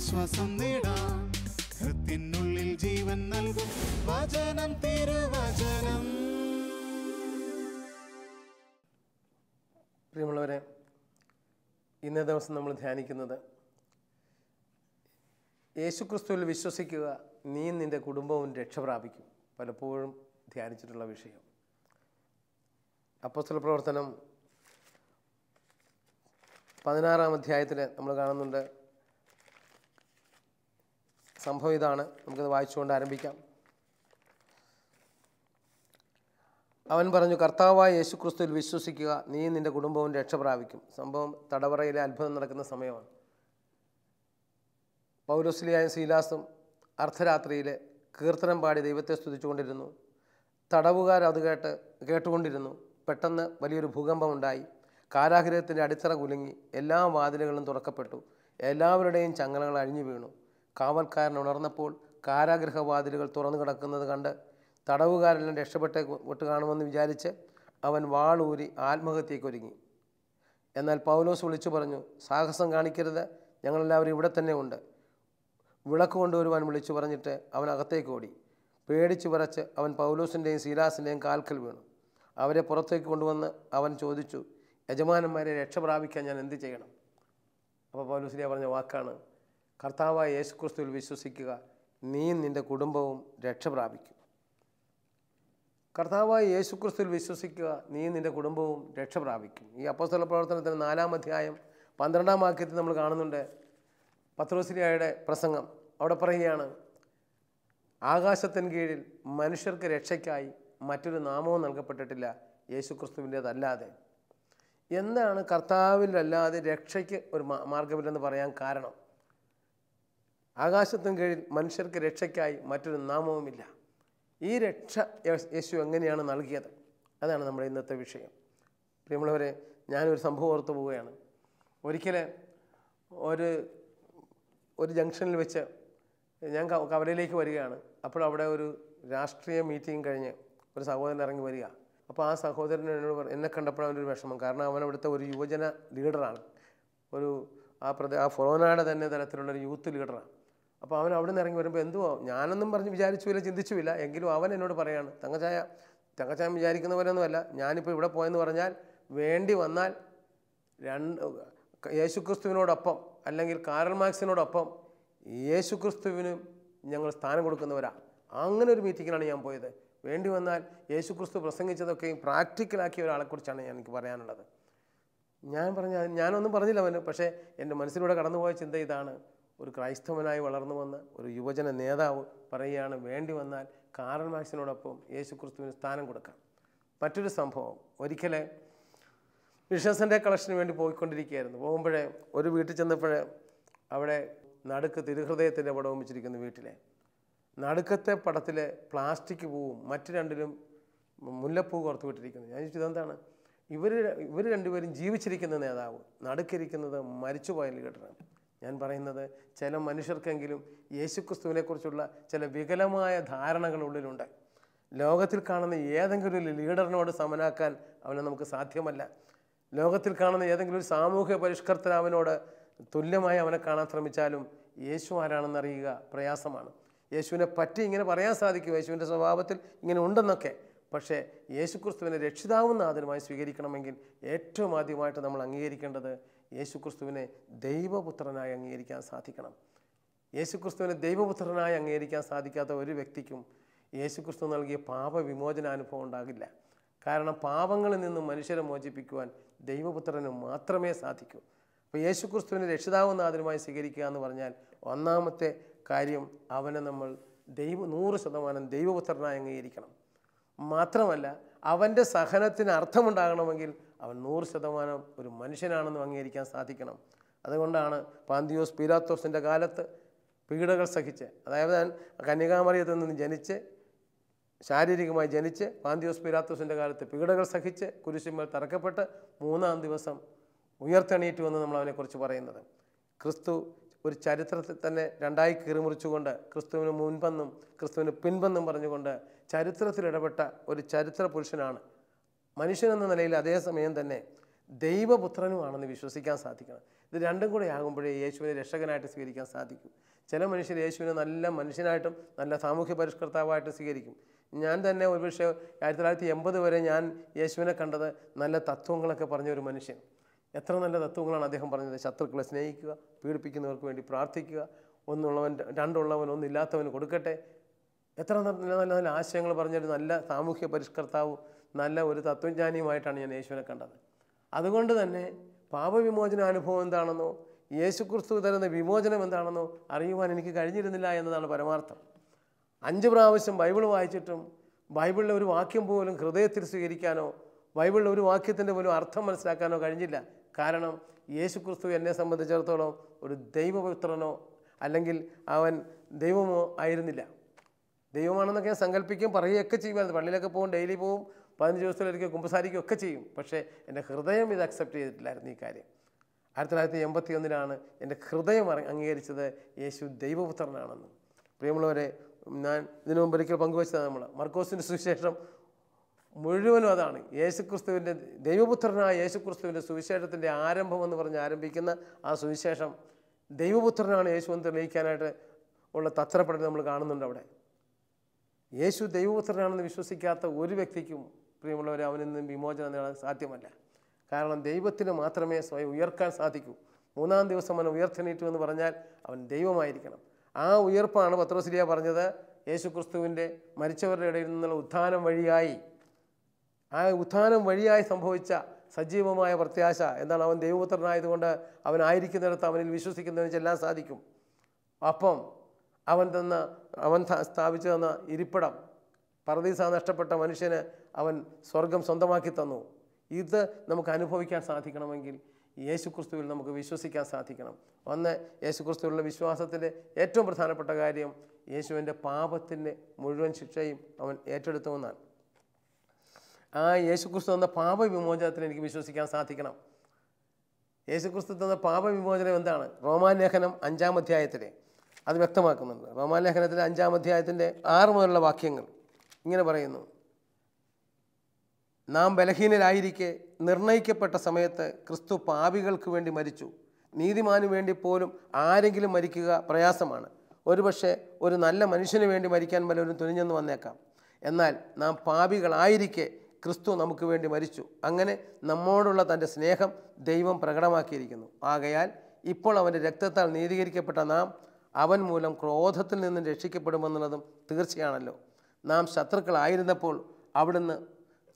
ആശ്വാസം നേടാം. ഹൃത്തിനുള്ളിൽ ജീവൻ നൽകും വചനം, തിരുവചനം. പ്രിയമുള്ളവരെ, ഇന്നേ ദിവസം നമ്മൾ ധ്യാനിക്കുന്നത് യേശുക്രിസ്തുവിൽ വിശ്വസിക്കുക, നീയും നിൻ്റെ കുടുംബവും രക്ഷ പ്രാപിക്കും. പലപ്പോഴും ധ്യാനിച്ചിട്ടുള്ള വിഷയം. അപ്പോസ്തല പ്രവർത്തനം 16-ാം അധ്യായത്തിൽ നമ്മൾ കാണുന്നുണ്ട്. സംഭവം ഇതാണ്, നമുക്കത് വായിച്ചുകൊണ്ട് ആരംഭിക്കാം. അവൻ പറഞ്ഞു, കർത്താവായ യേശുക്രിസ്തുവിൽ വിശ്വസിക്കുക, നീയും നിൻ്റെ കുടുംബവും രക്ഷ പ്രാപിക്കും. സംഭവം തടവറയിലെ അത്ഭുതം നടക്കുന്ന സമയമാണ്. പൗലോസ്ലിയായും സീലാസും അർദ്ധരാത്രിയിൽ കീർത്തനം പാടി ദൈവത്തെ സ്തുതിച്ചുകൊണ്ടിരുന്നു. തടവുകാർ അത് കേട്ടുകൊണ്ടിരുന്നു. പെട്ടെന്ന് വലിയൊരു ഭൂകമ്പമുണ്ടായി. കാരാഗൃഹത്തിൻ്റെ അടിത്തറ കുലുങ്ങി. എല്ലാ വാതിലുകളും തുറക്കപ്പെട്ടു. എല്ലാവരുടെയും ചങ്ങലകൾ അഴിഞ്ഞു വീണു. കാവൽക്കാരൻ ഉണർന്നപ്പോൾ കാരാഗൃഹവാതിലുകൾ തുറന്നു കിടക്കുന്നത് കണ്ട് തടവുകാരെല്ലാം രക്ഷപ്പെട്ട് കാണുമെന്ന് വിചാരിച്ച് അവൻ വാളൂരി ആത്മഹത്യയ്ക്കൊരുങ്ങി. എന്നാൽ പൗലോസ് വിളിച്ചു പറഞ്ഞു, സാഹസം കാണിക്കരുത്, ഞങ്ങളെല്ലാവരും ഇവിടെ തന്നെ ഉണ്ട്. വിളക്ക് കൊണ്ടുവരുവാൻ വിളിച്ചു പറഞ്ഞിട്ട് അവൻ അകത്തേക്ക് ഓടി. പേടിച്ചു വിറച്ച് അവൻ പൗലോസിൻ്റെയും സീലാസിൻ്റെയും കാൽക്കൽ വീണു. അവരെ പുറത്തേക്ക് കൊണ്ടുവന്ന് അവൻ ചോദിച്ചു, യജമാനന്മാരെ, രക്ഷ പ്രാപിക്കാൻ ഞാൻ എന്ത് ചെയ്യണം? അപ്പോൾ പൗലോസ്ലിയ പറഞ്ഞ വാക്കാണ്, കർത്താവായ യേശുക്രിസ്തുവിൽ വിശ്വസിക്കുക, നീയും നിൻ്റെ കുടുംബവും രക്ഷ പ്രാപിക്കും. കർത്താവായ യേശുക്രിസ്തുവിൽ വിശ്വസിക്കുക, നീയും നിൻ്റെ കുടുംബവും രക്ഷ പ്രാപിക്കും. ഈ അപ്പോസ്തല പ്രവർത്തനത്തിന് 4-ാം അധ്യായം 12-ാം വാക്യത്തിൽ നമ്മൾ കാണുന്നുണ്ട് പത്രോസ്ലിയായുടെ പ്രസംഗം. അവിടെ പറയുകയാണ്, ആകാശത്തിന് കീഴിൽ മനുഷ്യർക്ക് രക്ഷയ്ക്കായി മറ്റൊരു നാമവും നൽകപ്പെട്ടിട്ടില്ല യേശുക്രിസ്തുവിൻ്റേതല്ലാതെ. എന്താണ് കർത്താവിലല്ലാതെ രക്ഷയ്ക്ക് ഒരു മാർഗമില്ലെന്ന് പറയാൻ കാരണം? ആകാശത്തിന് കീഴിൽ മനുഷ്യർക്ക് രക്ഷയ്ക്കായി മറ്റൊരു നാമവുമില്ല. ഈ രക്ഷ യേശു എങ്ങനെയാണ് നൽകിയത്? അതാണ് നമ്മുടെ ഇന്നത്തെ വിഷയം. പ്രിയമുള്ളവരെ, ഞാനൊരു സംഭവം ഓർത്തു പോവുകയാണ്. ഒരിക്കൽ ഒരു ജംഗ്ഷനിൽ വെച്ച് ഞാൻ കവലയിലേക്ക് വരികയാണ്. അപ്പോൾ അവിടെ ഒരു രാഷ്ട്രീയ മീറ്റിംഗ് കഴിഞ്ഞ് ഒരു സഹോദരൻ ഇറങ്ങി വരിക. അപ്പോൾ ആ സഹോദരൻ എന്നെ കണ്ടപ്പോൾ അവനൊരു വിഷമം. കാരണം അവൻ അവിടുത്തെ ഒരു യുവജന ലീഡറാണ്. ആ ഫൊറോനയുടെ തന്നെ തരത്തിലുള്ളൊരു യൂത്ത് ലീഡറാണ്. അപ്പോൾ അവൻ അവിടെ നിന്ന് ഇറങ്ങി വരുമ്പോൾ എന്തുവോ ഞാനൊന്നും പറഞ്ഞ് വിചാരിച്ചുമില്ല, ചിന്തിച്ചുമില്ല. എങ്കിലും അവൻ എന്നോട് പറയാണ്, തങ്കച്ചായ വിചാരിക്കുന്ന പോലെയൊന്നുമല്ല, ഞാനിപ്പോൾ ഇവിടെ പോയെന്ന് പറഞ്ഞാൽ വേണ്ടി വന്നാൽ യേശുക്രിസ്തുവിനോടൊപ്പം അല്ലെങ്കിൽ കാറൽ മാർക്സിനോടൊപ്പം യേശുക്രിസ്തുവിനും ഞങ്ങൾ സ്ഥാനം കൊടുക്കുന്നവരാ. അങ്ങനെ ഒരു മീറ്റിങ്ങിനാണ് ഞാൻ പോയത്. വേണ്ടി വന്നാൽ യേശുക്രിസ്തു പ്രസംഗിച്ചതൊക്കെയും പ്രാക്ടിക്കലാക്കിയ ഒരാളെക്കുറിച്ചാണ് എനിക്ക് പറയാനുള്ളത്. ഞാനൊന്നും പറഞ്ഞില്ല അവന്. പക്ഷേ എൻ്റെ മനസ്സിലൂടെ കടന്നുപോയ ചിന്ത ഇതാണ്. ഒരു ക്രൈസ്തവനായി വളർന്നു വന്ന ഒരു യുവജന നേതാവ് പറയുകയാണ്, വേണ്ടി വന്നാൽ കാറൽ മാർക്സിനോടൊപ്പം യേശുക്രിസ്തുവിന് സ്ഥാനം കൊടുക്കാം. മറ്റൊരു സംഭവം, ഒരിക്കൽ വിഷസൻ്റെ കളക്ഷന് വേണ്ടി പോയിക്കൊണ്ടിരിക്കുകയായിരുന്നു. പോകുമ്പോഴേ ഒരു വീട്ടിൽ ചെന്നപ്പോഴേ അവിടെ നടുക്ക് തിരുഹൃദയത്തിൻ്റെ പടവും വെച്ചിരിക്കുന്നു. വീട്ടിലെ നടുക്കത്തെ പടത്തിലെ പ്ലാസ്റ്റിക് പൂവും മറ്റു രണ്ടിലും മുല്ലപ്പൂ കോർത്ത് വിട്ടിരിക്കുന്നു. ഞാൻ ചോദിച്ചു, ഇതെന്താണ്? ഇവർ രണ്ടുപേരും ജീവിച്ചിരിക്കുന്ന നേതാവ്, നടുക്കിരിക്കുന്നത് മരിച്ചുപോയ ലീഡറാണ്. ഞാൻ പറയുന്നത്, ചില മനുഷ്യർക്കെങ്കിലും യേശുക്രിസ്തുവിനെക്കുറിച്ചുള്ള ചില വികലമായ ധാരണകളുള്ളിലുണ്ട്. ലോകത്തിൽ കാണുന്ന ഏതെങ്കിലും ഒരു ലീഡറിനോട് സമനാക്കാൻ അവനെ നമുക്ക് സാധ്യമല്ല. ലോകത്തിൽ കാണുന്ന ഏതെങ്കിലും ഒരു സാമൂഹ്യ പരിഷ്കർത്താവിനോട് തുല്യമായി അവനെ കാണാൻ ശ്രമിച്ചാലും യേശു ആരാണെന്നറിയുക പ്രയാസമാണ്. യേശുവിനെ പറ്റി ഇങ്ങനെ പറയാൻ സാധിക്കും, യേശുവിൻ്റെ സ്വഭാവത്തിൽ ഇങ്ങനെ ഉണ്ടെന്നൊക്കെ. പക്ഷേ യേശുക്രിസ്തുവിനെ രക്ഷിതാവുന്ന ആദ്യമായി സ്വീകരിക്കണമെങ്കിൽ ഏറ്റവും ആദ്യമായിട്ട് നമ്മൾ അംഗീകരിക്കേണ്ടത് യേശുക്രിസ്തുവിനെ ദൈവപുത്രനായി അംഗീകരിക്കാൻ സാധിക്കണം. യേശുക്രിസ്തുവിനെ ദൈവപുത്രനായി അംഗീകരിക്കാൻ സാധിക്കാത്ത ഒരു വ്യക്തിക്കും യേശുക്രിസ്തു നൽകിയ പാപവിമോചനാനുഭവം ഉണ്ടാകില്ല. കാരണം പാപങ്ങളിൽ നിന്നും മനുഷ്യരെ മോചിപ്പിക്കുവാൻ ദൈവപുത്രന് മാത്രമേ സാധിക്കൂ. അപ്പോൾ യേശുക്രിസ്തുവിനെ രക്ഷിതാവെന്ന് ആദ്യമായി സ്വീകരിക്കുക എന്ന് പറഞ്ഞാൽ ഒന്നാമത്തെ കാര്യം, അവനെ നമ്മൾ 100% ദൈവപുത്രനായി അംഗീകരിക്കണം. മാത്രമല്ല, അവൻ്റെ സഹനത്തിന് അർത്ഥമുണ്ടാകണമെങ്കിൽ അവൻ 100% ഒരു മനുഷ്യനാണെന്ന് അംഗീകരിക്കാൻ സാധിക്കണം. അതുകൊണ്ടാണ് പാന്തിയോസ് പീലാത്തോസിൻ്റെ കാലത്ത് പീഡകൾ സഹിച്ച്, അതായത് കന്യകാമറിയത്തിൽ നിന്ന് ജനിച്ച് ശാരീരികമായി ജനിച്ച് പാന്തിയോസ് പീലാത്തോസിൻ്റെ കാലത്ത് പീഡകൾ സഹിച്ച് കുരിശിന്മേൽ തറക്കപ്പെട്ട് 3-ാം ദിവസം ഉയർത്തെണീറ്റു എന്ന് നമ്മൾ അവനെക്കുറിച്ച് പറയുന്നത്. ക്രിസ്തു ഒരു ചരിത്രത്തിൽ തന്നെ രണ്ടായി കീറിമുറിച്ചുകൊണ്ട് ക്രിസ്തുവിന് മുൻപെന്നും ക്രിസ്തുവിന് പിൻപെന്നും പറഞ്ഞുകൊണ്ട് ചരിത്രത്തിൽ ഇടപെട്ട ഒരു ചരിത്ര പുരുഷനാണ്. മനുഷ്യനെന്ന നിലയിൽ അതേസമയം തന്നെ ദൈവപുത്രനുമാണെന്ന് വിശ്വസിക്കാൻ സാധിക്കണം. ഇത് രണ്ടും കൂടെ ആകുമ്പോഴേ യേശുവിനെ രക്ഷകനായിട്ട് സ്വീകരിക്കാൻ സാധിക്കും. ചില മനുഷ്യർ യേശുവിനെ നല്ല മനുഷ്യനായിട്ടും നല്ല സാമൂഹ്യ പരിഷ്കർത്താവായിട്ടും സ്വീകരിക്കും. ഞാൻ തന്നെ ഒരുപക്ഷെ 1980 വരെ ഞാൻ യേശുവിനെ കണ്ടത് നല്ല തത്വങ്ങളൊക്കെ പറഞ്ഞ ഒരു മനുഷ്യൻ. എത്ര നല്ല തത്വങ്ങളാണ് അദ്ദേഹം പറഞ്ഞത്. ശത്രുക്കളെ സ്നേഹിക്കുക, പീഡിപ്പിക്കുന്നവർക്ക് വേണ്ടി പ്രാർത്ഥിക്കുക, ഒന്നുള്ളവൻ രണ്ടുള്ളവൻ ഒന്നില്ലാത്തവന് കൊടുക്കട്ടെ. എത്ര നല്ല നല്ല നല്ല ആശയങ്ങൾ പറഞ്ഞൊരു നല്ല സാമൂഹ്യ പരിഷ്കർത്താവും നല്ല ഒരു തത്വജ്ഞാനിയുമായിട്ടാണ് ഞാൻ യേശുവിനെ കണ്ടത്. അതുകൊണ്ട് തന്നെ പാപവിമോചന അനുഭവം എന്താണെന്നോ യേശുക്രിസ്തു തരുന്ന വിമോചനം എന്താണെന്നോ അറിയുവാൻ എനിക്ക് കഴിഞ്ഞിരുന്നില്ല എന്നതാണ് പരമാർത്ഥം. 5 പ്രാവശ്യം ബൈബിൾ വായിച്ചിട്ടും ബൈബിളിലെ ഒരു വാക്യം പോലും ഹൃദയത്തിൽ സ്വീകരിക്കാനോ ബൈബിളിലെ ഒരു വാക്യത്തിൻ്റെ പോലും അർത്ഥം മനസ്സിലാക്കാനോ കഴിഞ്ഞില്ല. കാരണം യേശുക്രിസ്തു എന്നെ സംബന്ധിച്ചിടത്തോളം ഒരു ദൈവപുത്രനോ അല്ലെങ്കിൽ അവൻ ദൈവമോ ആയിരുന്നില്ല. ദൈവമാണെന്നൊക്കെ ഞാൻ സങ്കല്പിക്കും, പറയുകയൊക്കെ ചെയ്യുമായിരുന്നു. പള്ളിയിലൊക്കെ പോകും, ഡെയിലി പോവും, 15 ദിവസത്തിലൊരിക്കൽ കുമ്പസാരിക്കുകയും ഒക്കെ ചെയ്യും. പക്ഷേ എൻ്റെ ഹൃദയം ഇത് അക്സെപ്റ്റ് ചെയ്തിട്ടില്ലായിരുന്നു ഈ കാര്യം. 1981 എൻ്റെ ഹൃദയം അംഗീകരിച്ചത് യേശു ദൈവപുത്രനാണെന്ന്. പ്രിയമുള്ളവരെ, ഞാൻ ഇതിനു മുമ്പ് ഒരിക്കൽ പങ്കുവച്ചത് നമ്മൾ മർക്കോസിൻ്റെ സുവിശേഷം മുഴുവനും അതാണ്. യേശുക്രിസ്തുവിൻ്റെ ദൈവപുത്രനായ യേശുക്രിസ്തുവിൻ്റെ സുവിശേഷത്തിൻ്റെ ആരംഭം എന്ന് പറഞ്ഞ് ആരംഭിക്കുന്ന ആ സുവിശേഷം ദൈവപുത്രനാണ് യേശു എന്ന് തെളിയിക്കാനായിട്ട് ഉള്ള തത്രപ്പെടൽ നമ്മൾ കാണുന്നുണ്ട്. അവിടെ യേശു ദൈവപുത്രനാണെന്ന് വിശ്വസിക്കാത്ത ഒരു വ്യക്തിക്കും പ്രിയമുള്ളവരെ അവനിൽ നിന്നും വിമോചനം നേടാൻ സാധ്യമല്ല. കാരണം ദൈവത്തിന് മാത്രമേ സ്വയം ഉയർക്കാൻ സാധിക്കൂ. 3-ാം ദിവസം അവൻ ഉയർത്തെണീറ്റു എന്ന് പറഞ്ഞാൽ അവൻ ദൈവമായിരിക്കണം. ആ ഉയർപ്പാണ് പത്രോസ്ലീഹ പറഞ്ഞത് യേശുക്രിസ്തുവിൻ്റെ മരിച്ചവരുടെ ഇടയിൽ നിന്നുള്ള ഉത്ഥാനം വഴിയായി, ആ ഉത്ഥാനം വഴിയായി സംഭവിച്ച സജീവമായ പ്രത്യാശ എന്താണ്? അവൻ ദൈവപുത്രനായതുകൊണ്ട് അവനായിരിക്കുന്നിടത്ത് അവനിൽ വിശ്വസിക്കുന്നതിന് ചെല്ലാൻ സാധിക്കും. അപ്പം അവൻ സ്ഥാപിച്ചു തന്ന ഇരിപ്പിടം, പറുദീസ നഷ്ടപ്പെട്ട മനുഷ്യന് അവൻ സ്വർഗം സ്വന്തമാക്കി തന്നു. ഇത് നമുക്ക് അനുഭവിക്കാൻ സാധിക്കണമെങ്കിൽ യേശുക്രിസ്തുവിൽ നമുക്ക് വിശ്വസിക്കാൻ സാധിക്കണം. ഒന്ന്, യേശുക്രിസ്തുവിലുള്ള വിശ്വാസത്തിൻ്റെ ഏറ്റവും പ്രധാനപ്പെട്ട കാര്യം യേശുവിൻ്റെ പാപത്തിൻ്റെ മുഴുവൻ ശിക്ഷയും അവൻ ഏറ്റെടുത്തുവെന്നാണ്. ആ യേശുക്രിസ്തു തന്ന പാപവിമോചനത്തിന് എനിക്ക് വിശ്വസിക്കാൻ സാധിക്കണം. യേശുക്രിസ്തു തന്ന പാപവിമോചനം എന്താണ്? റോമാലേഖനം 5-ാം അധ്യായത്തിലെ അത് വ്യക്തമാക്കുന്നുണ്ട്. റോമാലേഖനത്തിലെ 5-ാം അധ്യായത്തിൻ്റെ 6 മുതലുള്ള വാക്യങ്ങൾ ഇങ്ങനെ പറയുന്നു: നാം ബലഹീനരായിരിക്കെ നിർണയിക്കപ്പെട്ട സമയത്ത് ക്രിസ്തു പാപികൾക്ക് വേണ്ടി മരിച്ചു. നീതിമാനു വേണ്ടി പോലും ആരെങ്കിലും മരിക്കുക പ്രയാസമാണ്. ഒരുപക്ഷെ ഒരു നല്ല മനുഷ്യന് വേണ്ടി മരിക്കാൻ വല്ലവരും തുനിഞ്ഞെന്ന് വന്നേക്കാം. എന്നാൽ നാം പാപികളായിരിക്കെ ക്രിസ്തു നമുക്ക് വേണ്ടി മരിച്ചു. അങ്ങനെ നമ്മോടുള്ള തൻ്റെ സ്നേഹം ദൈവം പ്രകടമാക്കിയിരിക്കുന്നു. ആകയാൽ ഇപ്പോൾ അവൻ്റെ രക്തത്താൽ നീതീകരിക്കപ്പെട്ട നാം അവൻ മൂലം ക്രോധത്തിൽ നിന്നും രക്ഷിക്കപ്പെടുമെന്നുള്ളതും തീർച്ചയാണല്ലോ. നാം ശത്രുക്കളായിരുന്നപ്പോൾ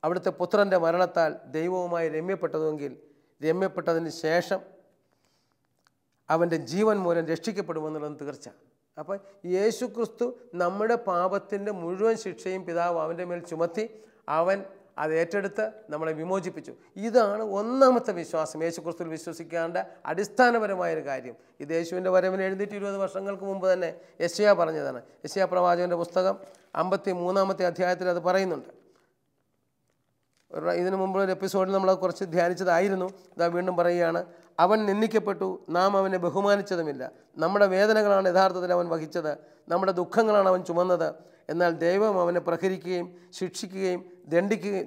അവിടുത്തെ പുത്രൻ്റെ മരണത്താൽ ദൈവവുമായി രമ്യപ്പെട്ടതുമെങ്കിൽ രമ്യപ്പെട്ടതിന് ശേഷം അവൻ്റെ ജീവൻ മൂലം രക്ഷിക്കപ്പെടുമെന്നുള്ളതും തീർച്ച. അപ്പോൾ യേശുക്രിസ്തു നമ്മുടെ പാപത്തിൻ്റെ മുഴുവൻ ശിക്ഷയും പിതാവ് അവൻ്റെ മേൽ ചുമത്തി അവൻ അത് ഏറ്റെടുത്ത് നമ്മളെ വിമോചിപ്പിച്ചു. ഇതാണ് ഒന്നാമത്തെ വിശ്വാസം, യേശുക്രിസ്തുവിൽ വിശ്വസിക്കേണ്ട അടിസ്ഥാനപരമായൊരു കാര്യം. ഇത് യേശുവിൻ്റെ വരവിന് 720 വർഷങ്ങൾക്ക് മുമ്പ് തന്നെ യെശയ്യാ പറഞ്ഞതാണ്. യെശയ്യാ പ്രവാചകൻ്റെ പുസ്തകം 53-ാമത്തെ അധ്യായത്തിൽ അത് പറയുന്നുണ്ട്. ഇതിനു മുമ്പ് ഒരു എപ്പിസോഡിൽ നമ്മൾ കുറച്ച് ധ്യാനിച്ചതായിരുന്നു. ഇതാ വീണ്ടും പറയുകയാണ്: അവൻ നിന്ദിക്കപ്പെട്ടു, നാം അവനെ ബഹുമാനിച്ചതുമില്ല. നമ്മുടെ വേദനകളാണ് യഥാർത്ഥത്തിൽ അവൻ വഹിച്ചത്, നമ്മുടെ ദുഃഖങ്ങളാണ് അവൻ ചുമന്നത്. എന്നാൽ ദൈവം അവനെ പ്രഹരിക്കുകയും ശിക്ഷിക്കുകയും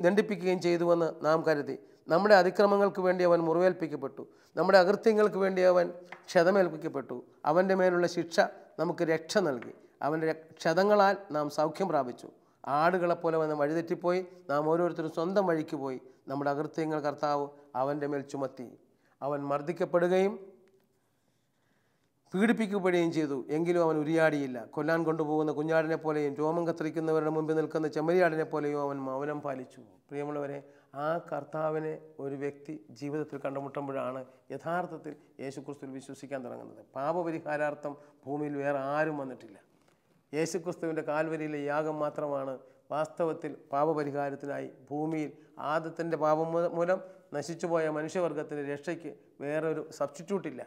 ദണ്ഡിപ്പിക്കുകയും ചെയ്തുവെന്ന് നാം കരുതി. നമ്മുടെ അതിക്രമങ്ങൾക്ക് വേണ്ടി അവൻ മുറിവേൽപ്പിക്കപ്പെട്ടു, നമ്മുടെ അകൃത്യങ്ങൾക്ക് വേണ്ടി അവൻ ക്ഷതമേൽപ്പിക്കപ്പെട്ടു. അവൻ്റെ മേലുള്ള ശിക്ഷ നമുക്ക് രക്ഷ നൽകി. അവൻ്റെ ക്ഷതങ്ങളാൽ നാം സൗഖ്യം പ്രാപിച്ചു. ആടുകളെപ്പോലെ അവൻ വഴിതെറ്റിപ്പോയി, നാം ഓരോരുത്തരും സ്വന്തം വഴിക്ക് പോയി. നമ്മുടെ അകൃത്യങ്ങൾ കർത്താവ് അവൻ്റെ മേൽ ചുമത്തി. അവൻ മർദ്ദിക്കപ്പെടുകയും പീഡിപ്പിക്കപ്പെടുകയും ചെയ്തു, എങ്കിലും അവൻ ഉരിയാടിയില്ല. കൊല്ലാൻ കൊണ്ടുപോകുന്ന കുഞ്ഞാടിനെ പോലെയും രോമം കത്തിരിക്കുന്നവരുടെ മുമ്പിൽ നിൽക്കുന്ന ചെമ്മരിയാടിനെ പോലെയും അവൻ മൗനം പാലിച്ചു. പ്രിയമുള്ളവരെ, ആ കർത്താവിനെ ഒരു വ്യക്തി ജീവിതത്തിൽ കണ്ടുമുട്ടുമ്പോഴാണ് യഥാർത്ഥത്തിൽ യേശുക്രിസ്തുവിൽ വിശ്വസിക്കാൻ തുടങ്ങുന്നത്. പാപപരിഹാരാർത്ഥം ഭൂമിയിൽ വേറെ ആരും വന്നിട്ടില്ല. യേശുക്രിസ്തുവിൻ്റെ കാൽവരിയിലെ യാഗം മാത്രമാണ് വാസ്തവത്തിൽ പാപപരിഹാരത്തിനായി ഭൂമിയിൽ ആദത്തിൻ്റെ പാപം മൂലം നശിച്ചുപോയ മനുഷ്യവർഗത്തിൻ്റെ രക്ഷയ്ക്ക് വേറൊരു സബ്സ്റ്റിറ്റ്യൂട്ടില്ല.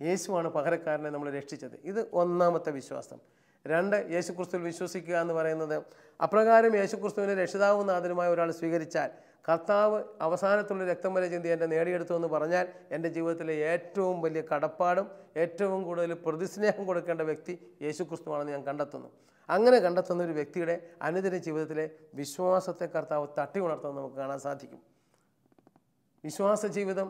യേശുവാണ് പകരക്കാരനെ നമ്മളെ രക്ഷിച്ചത്. ഇത് ഒന്നാമത്തെ വിശ്വാസം. 2, യേശുക്രിസ്തുവിൽ വിശ്വസിക്കുക എന്ന് പറയുന്നത് അപ്രകാരം യേശുക്രിസ്തുവിനെ രക്ഷിതാവും നാഥനുമായ ഒരാൾ സ്വീകരിച്ചാൽ കർത്താവ് അവസാനത്തുള്ള രക്തം വരെ ചിന്തി എന്നെ നേടിയെടുത്തു എന്ന് പറഞ്ഞാൽ എൻ്റെ ജീവിതത്തിലെ ഏറ്റവും വലിയ കടപ്പാടും ഏറ്റവും കൂടുതൽ പ്രതിസ്നേഹം കൊടുക്കേണ്ട വ്യക്തി യേശുക്രിസ്തുവാണെന്ന് ഞാൻ കണ്ടെത്തുന്നു. അങ്ങനെ കണ്ടെത്തുന്ന ഒരു വ്യക്തിയുടെ അനുദിന ജീവിതത്തിലെ വിശ്വാസത്തെ കർത്താവ് തട്ടി ഉണർത്തുന്നത് നമുക്ക് കാണാൻ സാധിക്കും. വിശ്വാസ ജീവിതം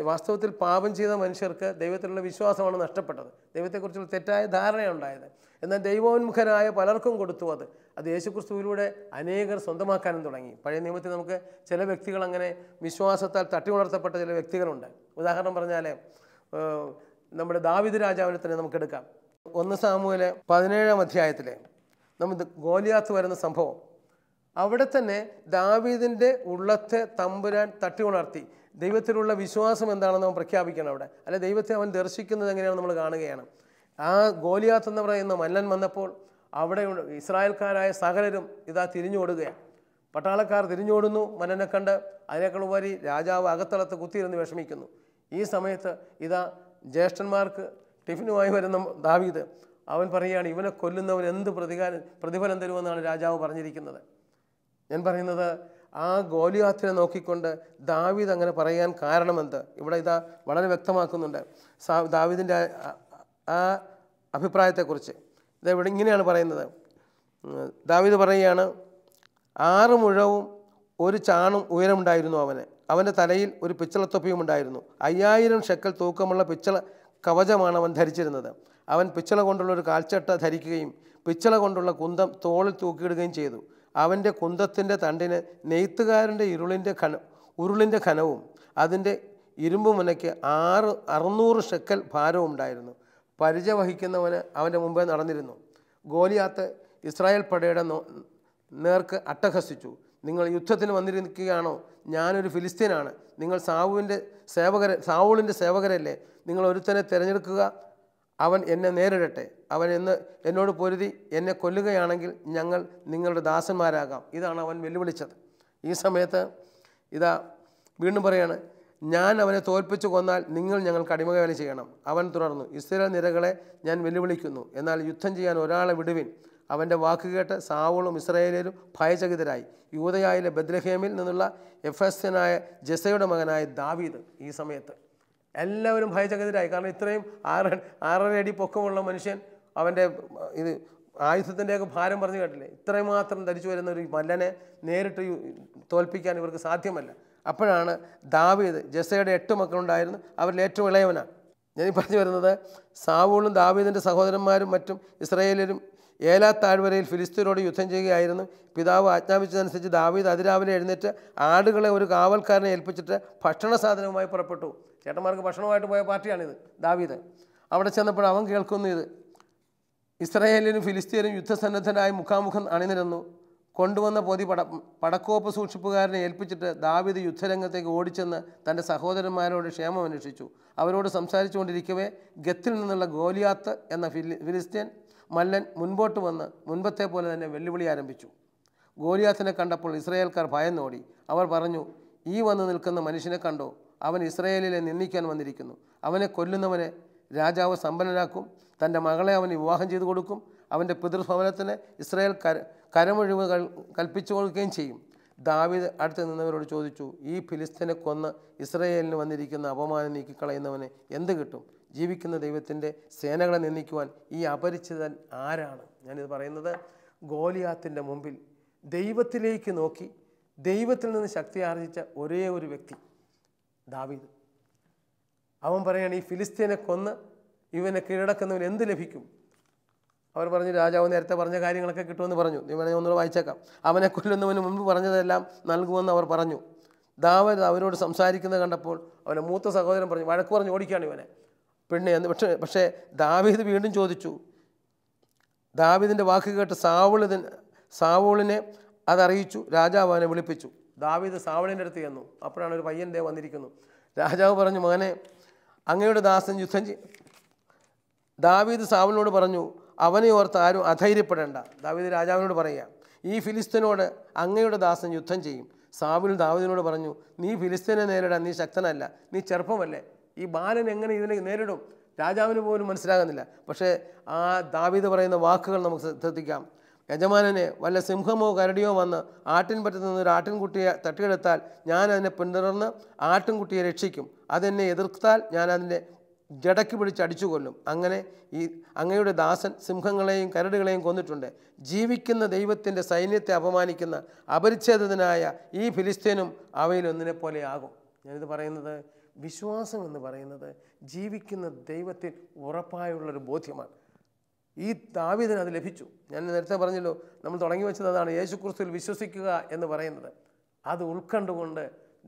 വാസ്തവത്തിൽ പാപം ചെയ്ത മനുഷ്യർക്ക് ദൈവത്തിലുള്ള വിശ്വാസമാണ് നഷ്ടപ്പെട്ടത്. ദൈവത്തെക്കുറിച്ചുള്ള തെറ്റായ ധാരണയുണ്ടായത്. എന്നാൽ ദൈവോന്മുഖരായ പലർക്കും കൊടുത്തു അത് യേശുക്രിസ്തുവിലൂടെ അനേകർ സ്വന്തമാക്കാനും തുടങ്ങി. പഴയ നിയമത്തിൽ നമുക്ക് ചില വ്യക്തികൾ അങ്ങനെ വിശ്വാസത്താൽ തട്ടി ഉണർത്തപ്പെട്ട ചില വ്യക്തികളുണ്ട്. ഉദാഹരണം പറഞ്ഞാൽ നമ്മുടെ ദാവീദ് രാജാവിനെ തന്നെ നമുക്കെടുക്കാം. 1 സാമുവേൽ 17-ാം അധ്യായത്തിലെ നമുക്ക് ഗോലിയാത്ത് വരുന്ന സംഭവം, അവിടെ തന്നെ ദാവീദിൻ്റെ ഉള്ളത്തെ തമ്പുരാൻ തട്ടി ഉണർത്തി. ദൈവത്തിലുള്ള വിശ്വാസം എന്താണെന്ന് അവൻ പ്രഖ്യാപിക്കണം അവിടെ. അല്ലെ, ദൈവത്തെ അവൻ ദർശിക്കുന്നത് എങ്ങനെയാണെന്ന് നമ്മൾ കാണുകയാണ്. ആ ഗോലിയാത്ത് എന്ന് പറയുന്ന മല്ലൻ വന്നപ്പോൾ അവിടെ ഇസ്രായേൽക്കാരായ സകലരും ഇതാ തിരിഞ്ഞോടുകയാണ്. പട്ടാളക്കാർ തിരിഞ്ഞോടുന്നു മല്ലനെ കണ്ട്. അതിനേക്കാൾ ഉപരി രാജാവ് അകത്തളത്ത് കുത്തിയിരുന്ന് വിഷമിക്കുന്നു. ഈ സമയത്ത് ഇതാ ജ്യേഷ്ഠന്മാർക്ക് ടിഫിനുമായി വരുന്ന ദാവീദ് അവൻ പറയുകയാണ്, ഇവനെ കൊല്ലുന്നവൻ എന്ത് പ്രതിഫലം തരുമെന്നാണ് രാജാവ് പറഞ്ഞിരിക്കുന്നത്. ഞാൻ പറയുന്നത്, ആ ഗോലിയാത്തിനെ നോക്കിക്കൊണ്ട് ദാവീദ് അങ്ങനെ പറയാൻ കാരണമെന്ത് ഇവിടെ ഇതാ വളരെ വ്യക്തമാക്കുന്നുണ്ട്. ദാവീദിൻ്റെ ആ അഭിപ്രായത്തെക്കുറിച്ച് ഇതെവിടെ ഇങ്ങനെയാണ് പറയുന്നത്. ദാവീദ് പറയുകയാണ്, 6 മുഴവും 1 ചാണും ഉയരമുണ്ടായിരുന്നു അവൻ്റെ തലയിൽ ഒരു പിച്ചളത്തൊപ്പിയും ഉണ്ടായിരുന്നു. 5000 ഷെക്കൽ തൂക്കമുള്ള പിച്ചള കവചമാണ് അവൻ ധരിച്ചിരുന്നത്. അവൻ പിച്ചള കൊണ്ടുള്ള ഒരു കാൽച്ചട്ട ധരിക്കുകയും പിച്ചള കൊണ്ടുള്ള കുന്തം തോളിൽ തൂക്കിയിടുകയും ചെയ്തു. അവൻ്റെ കുന്തത്തിൻ്റെ തണ്ടിന് നെയ്ത്തുകാരൻ്റെ ഉരുളിൻ്റെ ഖനവും അതിൻ്റെ ഇരുമ്പ് മുനയ്ക്ക് 600 ഷെക്കൽ ഭാരവും ഉണ്ടായിരുന്നു. പരിചയ വഹിക്കുന്നവന് അവൻ്റെ മുമ്പേ നടന്നിരുന്നു. ഗോലിയാത്ത് ഇസ്രായേൽ പടയുടെ നേർക്ക് അട്ടഹസിച്ചു. നിങ്ങൾ യുദ്ധത്തിന് വന്നിരിക്കുകയാണോ? ഞാനൊരു ഫിലിസ്തീനാണ്. നിങ്ങൾ സാവൂളിൻ്റെ സേവകരല്ലേ? നിങ്ങൾ ഒരുത്തനെ തിരഞ്ഞെടുക്കുക, അവൻ എന്നെ നേരിടട്ടെ. അവൻ എന്നോട് പൊരുതി എന്നെ കൊല്ലുകയാണെങ്കിൽ ഞങ്ങൾ നിങ്ങളുടെ ദാസന്മാരാകാം. ഇതാണ് അവൻ വെല്ലുവിളിച്ചത്. ഈ സമയത്ത് ഇതാ വീണ്ടും പറയാണ്, ഞാൻ അവനെ തോൽപ്പിച്ചു കൊന്നാൽ നിങ്ങൾ ഞങ്ങൾക്ക് അടിമവേല ചെയ്യണം. അവൻ തുടർന്നു, ഇസ്രായേൽ നിരകളെ ഞാൻ വെല്ലുവിളിക്കുന്നു, എന്നാൽ യുദ്ധം ചെയ്യാൻ ഒരാളെ വിടുവിൻ. അവൻ്റെ വാക്കുകേട്ട് സാവൂളും ഇസ്രായേലും ഭയചകിതരായി. യൂദയായിലെ ബത്ലഹേമിൽ നിന്നുള്ള എഫെസ്യനായ ജെസയുടെ മകനായ ദാവീദ് ഈ സമയത്ത് എല്ലാവരും ഭയചകിതരായി. കാരണം ഇത്രയും 6.5 അടി പൊക്കമുള്ള മനുഷ്യൻ, അവൻ്റെ ഇത് ആയുധത്തിൻ്റെയൊക്കെ ഭാരം പറഞ്ഞു കേട്ടില്ലേ, ഇത്രയും മാത്രം ധരിച്ചു വരുന്ന ഒരു മല്ലനെ നേരിട്ട് തോൽപ്പിക്കാൻ ഇവർക്ക് സാധ്യമല്ല. അപ്പോഴാണ് ദാവീദ്, ജെസയുടെ 8 മക്കളുണ്ടായിരുന്നു, അവരിൽ ഏറ്റവും ഇളയവനാണ്. ഞാനീ പറഞ്ഞു വരുന്നത്, സാവൂളും ദാവീദിൻ്റെ സഹോദരന്മാരും മറ്റും ഇസ്രായേലരും ഏലാ താഴ്വരയിൽ ഫിലിസ്തീനോട് യുദ്ധം ചെയ്യുകയായിരുന്നു. പിതാവ് ആജ്ഞാപിച്ചതനുസരിച്ച് ദാവീദ് അതിരാവിലെ എഴുന്നേറ്റ് ആടുകളെ ഒരു കാവൽക്കാരനെ ഏൽപ്പിച്ചിട്ട് ഭക്ഷണ സാധനവുമായി പുറപ്പെട്ടു. ചേട്ടന്മാർക്ക് ഭക്ഷണമായിട്ട് പോയ പാർട്ടിയാണിത്. ദാവീദ് അവിടെ ചെന്നപ്പോൾ അവൻ കേൾക്കുന്നു, ഇത് ഇസ്രായേലിനും ഫിലിസ്തീനും യുദ്ധസന്നദ്ധരായി മുഖാമുഖം അണിനിരന്നു. കൊണ്ടുവന്ന പൊതി പടക്കോപ്പ് സൂക്ഷിപ്പുകാരനെ ഏൽപ്പിച്ചിട്ട് ദാവീദ് യുദ്ധരംഗത്തേക്ക് ഓടിച്ചെന്ന് തൻ്റെ സഹോദരന്മാരോട് ക്ഷേമം അന്വേഷിച്ചു. അവരോട് സംസാരിച്ചുകൊണ്ടിരിക്കവേ ഗത്തിൽ നിന്നുള്ള ഗോലിയാത്ത് എന്ന ഫിലിസ്തീൻ മല്ലൻ മുൻപോട്ട് വന്ന് മുൻപത്തെ പോലെ തന്നെ വെല്ലുവിളി ആരംഭിച്ചു. ഗോലിയാത്തിനെ കണ്ടപ്പോൾ ഇസ്രായേൽക്കാർ ഭയന്നോടി. അവർ പറഞ്ഞു, ഈ വന്ന് നിൽക്കുന്ന മനുഷ്യനെ കണ്ടോ? അവൻ ഇസ്രായേലിലെ നിന്ദിക്കാൻ വന്നിരിക്കുന്നു. അവനെ കൊല്ലുന്നവനെ രാജാവ് സമ്പന്നനാക്കും. തൻ്റെ മകളെ അവന് വിവാഹം ചെയ്തു കൊടുക്കും. അവൻ്റെ പിതൃഭവനത്തിന് ഇസ്രായേൽ കരമൊഴിവുകൾ കൽപ്പിച്ചു കൊടുക്കുകയും ചെയ്യും. ദാവീദ് അടുത്ത് നിന്നവരോട് ചോദിച്ചു, ഈ ഫിലിസ്തീനെ കൊന്ന് ഇസ്രായേലിന് വന്നിരിക്കുന്ന അപമാനം നീക്കിക്കളയുന്നവനെ എന്ത് കിട്ടും? ജീവിക്കുന്ന ദൈവത്തിൻ്റെ സേനകളെ നിന്ദിക്കുവാൻ ഈ അപരിചിതൻ ആരാണ്? ഞാനിത് പറയുന്നത്, ഗോലിയാത്തിൻ്റെ മുമ്പിൽ ദൈവത്തിലേക്ക് നോക്കി ദൈവത്തിൽ നിന്ന് ശക്തി ആർജിച്ച ഒരേ ഒരു വ്യക്തി ദാവീദ്. അവൻ പറയാണ്, ഈ ഫിലിസ്തീനെ കൊന്ന് ഇവനെ കീഴടക്കുന്നവന് എന്ത് ലഭിക്കും? അവർ പറഞ്ഞു, രാജാവ് നേരത്തെ പറഞ്ഞ കാര്യങ്ങളൊക്കെ കിട്ടുമെന്ന് പറഞ്ഞു. ഇവനെ ഒന്നുകൂടെ വായിച്ചേക്കാം. അവനെ കൊല്ലുന്നവന് മുമ്പ് പറഞ്ഞതെല്ലാം നൽകുമെന്ന് അവർ പറഞ്ഞു. ദാവീദ് അവരോട് സംസാരിക്കുന്നത് കണ്ടപ്പോൾ അവൻ്റെ മൂത്ത സഹോദരൻ പറഞ്ഞു, വഴക്ക് പറഞ്ഞ് ഓടിക്കുകയാണ് ഇവനെ. പക്ഷേ ദാവീദ് വീണ്ടും ചോദിച്ചു. ദാവീദിൻ്റെ വാക്ക് കേട്ട് സാവൂളിനെ അതറിയിച്ചു. രാജാവ് അവനെ വിളിപ്പിച്ചു. ദാവീദ് സാവൂളിൻ്റെ അടുത്ത് ചെന്നു. അപ്പോഴാണ് ഒരു പയ്യൻ്റെ വന്നിരിക്കുന്നു. രാജാവ് പറഞ്ഞു, മകനെ, അങ്ങയുടെ ദാസൻ യുദ്ധം ദാവീദ് സാവൂളിനോട് പറഞ്ഞു, അവനെ ഓർത്ത് ആരും അധൈര്യപ്പെടേണ്ട. ദാവീദ് രാജാവിനോട് പറയുക, ഈ ഫിലിസ്തീനോട് അങ്ങയുടെ ദാസൻ യുദ്ധം ചെയ്യും. സാവൂൾ ദാവീദിനോട് പറഞ്ഞു, നീ ഫിലിസ്തീനെ നേരിടാൻ നീ ശക്തനല്ല, നീ ചെറുപ്പമല്ലേ. ഈ ബാലൻ എങ്ങനെ ഇതിനെ നേരിടും? രാജാവിന് പോലും മനസ്സിലാകുന്നില്ല. പക്ഷേ ആ ദാവീദ് പറയുന്ന വാക്കുകൾ നമുക്ക് ശ്രദ്ധിക്കാം. യജമാനനെ, വല്ല സിംഹമോ കരടിയോ വന്ന് ആട്ടിൻപറ്റത്ത് നിന്ന് ഒരു ആട്ടിൻകുട്ടിയെ തട്ടിയെടുത്താൽ ഞാൻ അതിനെ പിന്തുടർന്ന് ആട്ടിൻകുട്ടിയെ രക്ഷിക്കും. അതെന്നെ എതിർത്താൽ ഞാൻ അതിൻ്റെ ജടയ്ക്ക് പിടിച്ച് അടിച്ചു കൊല്ലും. അങ്ങനെ അങ്ങയുടെ ദാസൻ സിംഹങ്ങളെയും കരടുകളെയും കൊന്നിട്ടുണ്ട്. ജീവിക്കുന്ന ദൈവത്തിൻ്റെ സൈന്യത്തെ അപമാനിക്കുന്ന അപരിച്ഛേദിതനായ ഈ ഫിലിസ്തീനും അവയിലൊന്നിനെ പോലെ ആകും. ഞാനിത് പറയുന്നത് വിശ്വാസം എന്ന് പറയുന്നത് ജീവിക്കുന്ന ദൈവത്തിൽ ഉറപ്പായുള്ളൊരു ബോധ്യമാണ്. ഈ ദാവീദിന് അത് ലഭിച്ചു. ഞാൻ നേരത്തെ പറഞ്ഞല്ലോ, നമ്മൾ തുടങ്ങി വെച്ചത് അതാണ്, യേശുക്രിസ്തുവിൽ വിശ്വസിക്കുക എന്ന് പറയുന്നത്. അത് ഉൾക്കണ്ടുകൊണ്ട്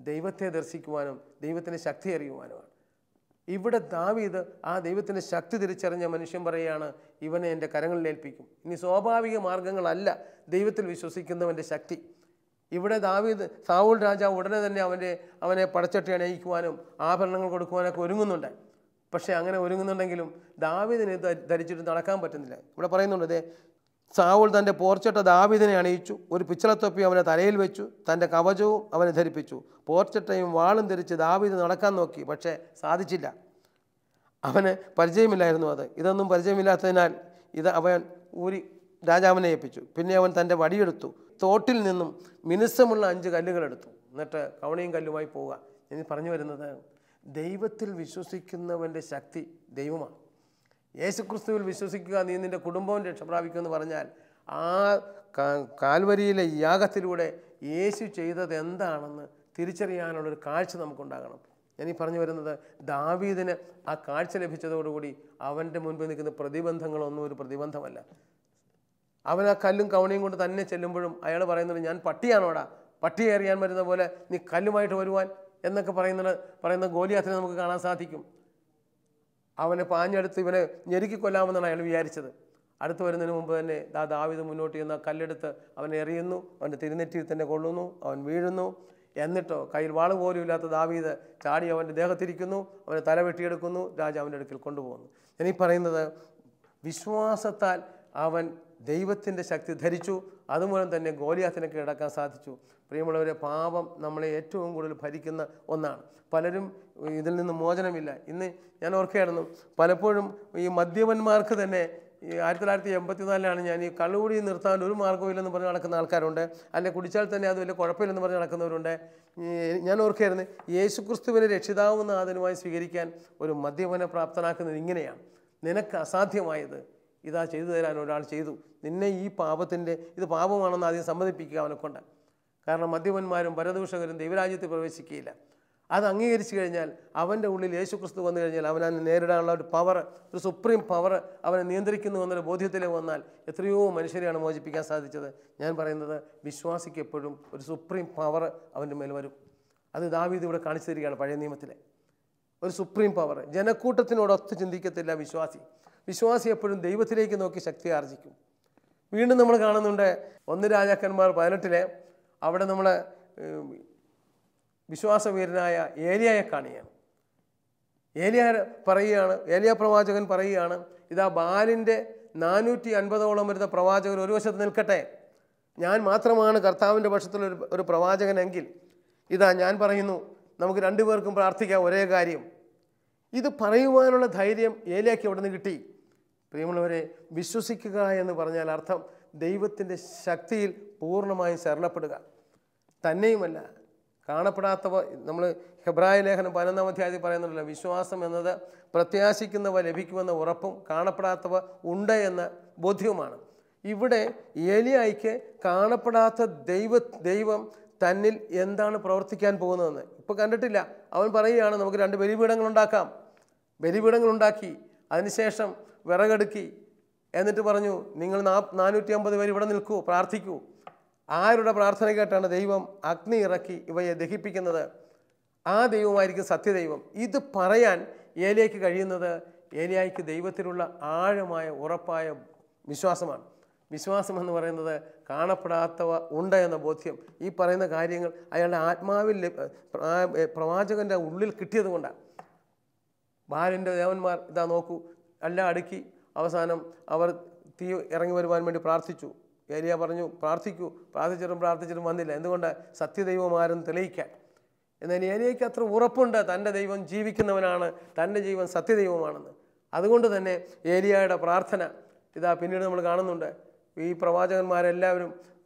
ദൈവത്തെ ദർശിക്കുവാനും ദൈവത്തിൻ്റെ ശക്തി അറിയുവാനുമാണ്. ഇവിടെ ദാവീദ് ആ ദൈവത്തിൻ്റെ ശക്തി തിരിച്ചറിഞ്ഞ മനുഷ്യൻ പറയുകയാണ്, ഇവനെ എൻ്റെ കരങ്ങളിൽ ഏൽപ്പിക്കും. ഇനി സ്വാഭാവിക മാർഗങ്ങളല്ല ദൈവത്തിൽ വിശ്വസിക്കുന്നവൻ്റെ ശക്തി. ഇവിടെ ദാവീദ് സാവൂൾ രാജാവ് ഉടനെ തന്നെ അവനെ പടച്ചട്ടി അണിയിക്കുവാനും ആഭരണങ്ങൾ കൊടുക്കുവാനൊക്കെ ഒരുങ്ങുന്നുണ്ട്. പക്ഷേ അങ്ങനെ ഒരുങ്ങുന്നുണ്ടെങ്കിലും ദാവീദിനെ ധരിച്ചിട്ട് നടക്കാൻ പറ്റുന്നില്ല. ഇവിടെ പറയുന്നുണ്ട്, സാവൂൾ തൻ്റെ പോർച്ചട്ട ദാവീദിനെ അണിയിച്ചു, ഒരു പിച്ചളത്തൊപ്പി അവനെ തലയിൽ വെച്ചു, തൻ്റെ കവചവും അവനെ ധരിപ്പിച്ചു. പോർച്ചട്ടയും വാളും ധരിച്ച് ദാവീദ് നടക്കാൻ നോക്കി, പക്ഷേ സാധിച്ചില്ല. അവന് പരിചയമില്ലായിരുന്നു അത്. ഇതൊന്നും പരിചയമില്ലാത്തതിനാൽ അവൻ ഊരി രാജാവിനെ ഏൽപ്പിച്ചു. പിന്നെ അവൻ തൻ്റെ വടിയെടുത്തു, തോട്ടിൽ നിന്നും മിനുസമുള്ള 5 കല്ലുകളെടുത്തു, എന്നിട്ട് കവണിയും കല്ലുമായി പോവുക. ഇനി പറഞ്ഞു വരുന്നത്, ദൈവത്തിൽ വിശ്വസിക്കുന്നവൻ്റെ ശക്തി ദൈവമാണ്. യേശുക്രിസ്തുവിൽ വിശ്വസിക്കുക, നീ നിൻ്റെ കുടുംബവും രക്ഷപ്രാപിക്കുമെന്ന് പറഞ്ഞാൽ ആ കാൽവരിയിലെ യാഗത്തിലൂടെ യേശു ചെയ്തത് എന്താണെന്ന് തിരിച്ചറിയാനുള്ളൊരു കാഴ്ച നമുക്കുണ്ടാകണം. ഞാനീ പറഞ്ഞു വരുന്നത്, ദാവീദിന് ആ കാഴ്ച ലഭിച്ചതോടുകൂടി അവൻ്റെ മുൻപിൽ നിൽക്കുന്ന പ്രതിബന്ധങ്ങളൊന്നും ഒരു പ്രതിബന്ധമല്ല. അവൻ ആ കല്ലും കവണിയും കൊണ്ട് തന്നെ ചെല്ലുമ്പോഴും അയാൾ പറയുന്നത്, ഞാൻ പട്ടിയാണോടാ, പട്ടി എറിയാൻ വരുന്ന പോലെ നീ കല്ലുമായിട്ട് വരുവാൻ എന്നൊക്കെ പറയുന്ന ഗോലിയാത്തിനെ നമുക്ക് കാണാൻ സാധിക്കും. അവനെ പാഞ്ഞെടുത്ത് ഇവനെ ഞെരുക്കി കൊല്ലാമെന്നാണ് അയാൾ വിചാരിച്ചത്. അടുത്ത് വരുന്നതിന് മുമ്പ് തന്നെ ദാവീദ് മുന്നോട്ട് ചെന്ന് കല്ലെടുത്ത് അവനെ എറിയുന്നു, അവൻ്റെ തിരുനെറ്റിയിൽ തന്നെ കൊള്ളുന്നു, അവൻ വീഴുന്നു. എന്നിട്ടോ കയ്യിൽ വാള് പോലും ഇല്ലാത്ത ദാവീദ് ചാടി അവൻ്റെ ദേഹത്തിരിക്കുന്നു, അവനെ തല വെട്ടിയെടുക്കുന്നു, രാജാവിൻ്റെ അടുക്കൽ കൊണ്ടുപോകുന്നു. ഞാനീ പറയുന്നത്, വിശ്വാസത്താൽ അവൻ ദൈവത്തിൻ്റെ ശക്തി ധരിച്ചു. അതുമൂലം തന്നെ ഗോലിയാത്തിനെ കീഴടക്കാൻ സാധിച്ചു. പ്രിയമുള്ളവരെ, പാപം നമ്മളെ ഏറ്റവും കൂടുതൽ ഭരിക്കുന്ന ഒന്നാണ്. പലരും ഇതിൽ നിന്ന് മോചനമില്ല. ഇന്ന് ഞാൻ ഓർക്കുകയായിരുന്നു, പലപ്പോഴും ഈ മദ്യപന്മാർക്ക് തന്നെ 1984 ഞാൻ ഈ കള്ളുകൂടി നിർത്താൻ ഒരു മാർഗ്ഗമില്ലെന്ന് പറഞ്ഞ് നടക്കുന്ന ആൾക്കാരുണ്ട്. അല്ലെങ്കിൽ കുടിച്ചാൽ തന്നെ അത് വലിയ കുഴപ്പമില്ലെന്ന് പറഞ്ഞ് നടക്കുന്നവരുണ്ട്. ഞാൻ ഓർക്കുകയായിരുന്നു, യേശുക്രിസ്തുവിനെ രക്ഷിതാവുന്ന ആദരമായി സ്വീകരിക്കാൻ ഒരു മദ്യപനെ പ്രാപ്തനാക്കുന്നത് ഇങ്ങനെയാണ്. നിനക്ക് അസാധ്യമായത് ഇതാ ചെയ്തു തരാൻ ഒരാൾ ചെയ്തു. നിന്നെ ഈ ഇത് പാപമാണെന്ന് ആദ്യം സമ്മതിപ്പിക്കുക അവനെക്കൊണ്ട്. കാരണം മദ്യപന്മാരും പരദൂഷകരും ദൈവരാജ്യത്തിൽ പ്രവേശിക്കുകയില്ല. അത് അംഗീകരിച്ചു കഴിഞ്ഞാൽ അവൻ്റെ ഉള്ളിൽ യേശുക്രിസ്തു വന്നു കഴിഞ്ഞാൽ അവനെ നേരിടാനുള്ള ഒരു പവർ, ഒരു സുപ്രീം പവർ അവനെ നിയന്ത്രിക്കുന്നു എന്നൊരു ബോധ്യത്തിൽ വന്നാൽ എത്രയോ മനുഷ്യരെയാണ് മോചിപ്പിക്കാൻ സാധിച്ചത്. ഞാൻ പറയുന്നത്, വിശ്വാസിക്ക് എപ്പോഴും ഒരു സുപ്രീം പവർ അവൻ്റെ മേൽ വരും. അത് ദാവീദ് ഇവിടെ കാണിച്ചു തരികയാണ്. പഴയ നിയമത്തിലെ ഒരു സുപ്രീം പവർ. ജനക്കൂട്ടത്തിനോടൊത്ത് ചിന്തിക്കത്തില്ല വിശ്വാസി എപ്പോഴും ദൈവത്തിലേക്ക് നോക്കി ശക്തി ആർജിക്കും. വീണ്ടും നമ്മൾ കാണുന്നുണ്ട് 1 രാജാക്കന്മാർ 18 അവിടെ നമ്മൾ വിശ്വാസവീരനായ ഏലിയായെ കാണുകയാണ്. ഏലിയ പ്രവാചകൻ പറയുകയാണ്, ഇതാ ബാലിൻ്റെ 450ഓളം വരുന്ന പ്രവാചകർ ഒരു വശത്ത് നിൽക്കട്ടെ, ഞാൻ മാത്രമാണ് കർത്താവിൻ്റെ പക്ഷത്തിലൊരു ഒരു പ്രവാചകനെങ്കിൽ ഇതാ ഞാൻ പറയുന്നു, നമുക്ക് 2 പേർക്കും പ്രാർത്ഥിക്കാം ഒരേ കാര്യം. ഇത് പറയുവാനുള്ള ധൈര്യം ഏലിയായ്ക്ക് എവിടെ നിന്ന് കിട്ടി? പ്രിയമുള്ളവരെ, വിശ്വസിക്കുക എന്ന് പറഞ്ഞാൽ അർത്ഥം ദൈവത്തിൻ്റെ ശക്തിയിൽ പൂർണ്ണമായും ശരണപ്പെടുക. തന്നെയുമല്ല, കാണപ്പെടാത്തവ, നമ്മൾ ഹെബ്രായ ലേഖനം 11-ാം അധ്യായത്തിൽ പറയുന്നുണ്ടല്ലോ, വിശ്വാസം എന്നത് പ്രത്യാശിക്കുന്നവ ലഭിക്കുമെന്ന ഉറപ്പും കാണപ്പെടാത്തവ ഉണ്ട് എന്ന ബോധ്യവുമാണ്. ഇവിടെ ഏലിയായ്ക്ക് കാണപ്പെടാത്ത ദൈവം തന്നിൽ എന്താണ് പ്രവർത്തിക്കാൻ പോകുന്നതെന്ന് ഇപ്പോൾ കണ്ടിട്ടില്ല. അവൻ പറയുകയാണ്, നമുക്ക് 2 ബലിപീഠങ്ങളുണ്ടാക്കാം. ബലിപീഠങ്ങളുണ്ടാക്കി അതിനുശേഷം വിറകെടുക്കി, എന്നിട്ട് പറഞ്ഞു, നിങ്ങൾ 450 പേര് ഇവിടെ നിൽക്കൂ, പ്രാർത്ഥിക്കൂ. ആരുടെ പ്രാർത്ഥന കേട്ടാണ് ദൈവം അഗ്നി ഇറക്കി ഇവയെ ദഹിപ്പിക്കുന്നത്? ആ ദൈവമായിരിക്കും സത്യദൈവം. ഇത് പറയാൻ ഏലിയായ്ക്ക് കഴിയുന്നത് ഏലിയായ്ക്ക് ദൈവത്തിലുള്ള ആഴമായ ഉറപ്പായ വിശ്വാസമാണ്. വിശ്വാസം എന്ന് പറയുന്നത് കാണപ്പെടാത്തവ ഉണ്ട് എന്ന ബോധ്യം. ഈ പറയുന്ന കാര്യങ്ങൾ അയാളുടെ ആത്മാവിൽ പ്രവാചകൻ്റെ ഉള്ളിൽ കിട്ടിയത് കൊണ്ടാണ്. ബാലിൻ്റെ ദേവന്മാർ ഇതാ നോക്കൂ എല്ലാം അടുക്കി അവസാനം അവർ തീ ഇറങ്ങി വരുവാൻ വേണ്ടി പ്രാർത്ഥിച്ചു. ഏലിയ പറഞ്ഞു, പ്രാർത്ഥിച്ചിട്ടും വന്നില്ല. എന്തുകൊണ്ട്? സത്യദൈവമാരെന്ന് തെളിയിക്കാൻ. എന്നാൽ ഏലിയയ്ക്ക് അത്ര ഉറപ്പുണ്ട് തൻ്റെ ദൈവം ജീവിക്കുന്നവനാണ്, തൻ്റെ ജീവൻ സത്യദൈവമാണെന്ന്. അതുകൊണ്ട് തന്നെ ഏലിയയുടെ പ്രാർത്ഥന ഇതാ പിന്നീട് നമ്മൾ കാണുന്നുണ്ട്. ഈ പ്രവാചകന്മാരെല്ലാവരും